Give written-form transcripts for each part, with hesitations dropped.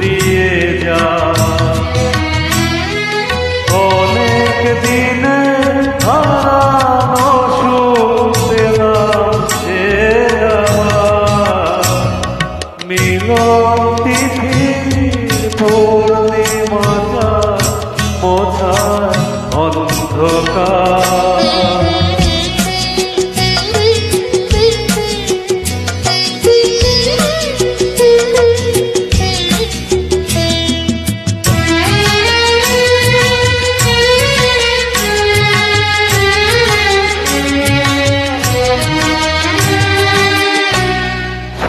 দিয়ে যা। অনেক দিনে হারানো সুখ পেলাম যে আমার। মিলন তিথির পূর্ণিমা মোছায় অন্ধকার।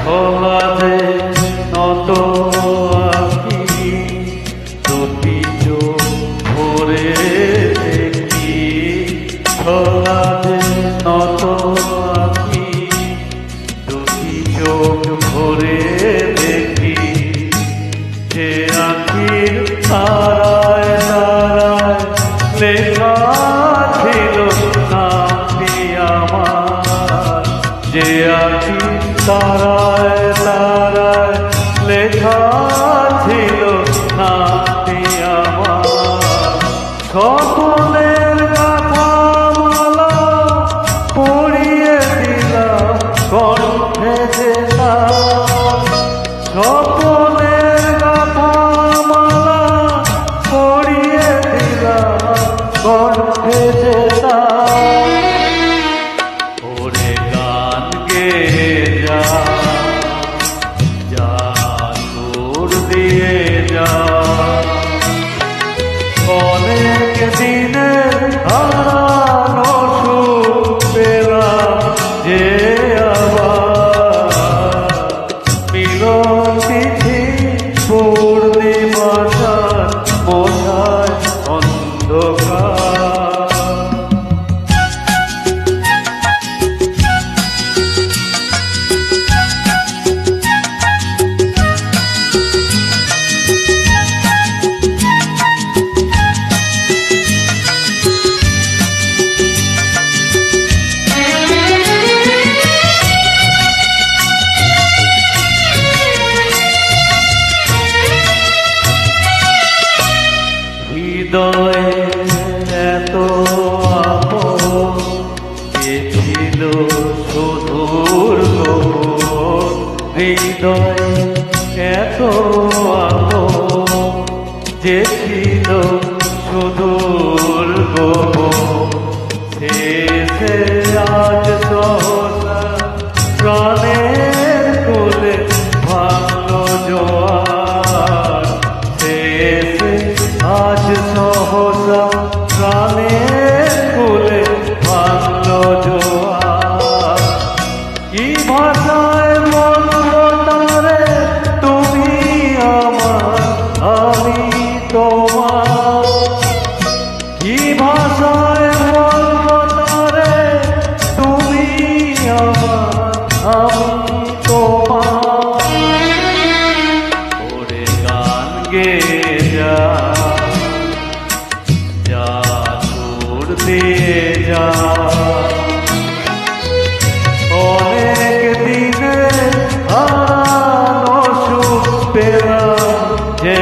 ছলাদে নত আঁকি দুটি চোখ ভরে দেখি। ছলাদে নত আঁকি দুটি চোখ ভরে দেখি। যে আঁখির তারায় তারায় লেখা ছিল নামটি আমার। যে আঁখির তারায় তারায় লেখা ছিল নামটি আমার। সকলের কথা মালা পড়িয়ে দিলাম কণ্ঠে যেতাম। সকলের কথা মালা পড়িয়ে দিলাম কণ্ঠে যেতাম। ওরে গান গেয়ে যা, যা সুর দিয়ে যা। অনেক দিনে হারানো সুখ পেলাম যে আবার। মিলন তিথি পূর্ণিমা মোছায় অন্ধকার। হৃদয়ে এত আপন যে ছিল সুদূর গোপন। হৃদয়ে এত আপন যে ছিল সুদূর গোপন। শেষে আজ সহসা প্রাণের কোলে ভাঙলো জোয়ার। শেষে আজ সহসা প্রাণের কোলে ভাঙলো জোয়ার। কি ভাষায় বলবো তারে তুমি আমার আমি তোমার। কি ভাষায় বলবো তারে তুমি আমার আমি তোমার। ওরে গান গেয়ে যা, যা সুর দিয়ে যা। অনেক দিনে হারানো সুখ পেলাম যে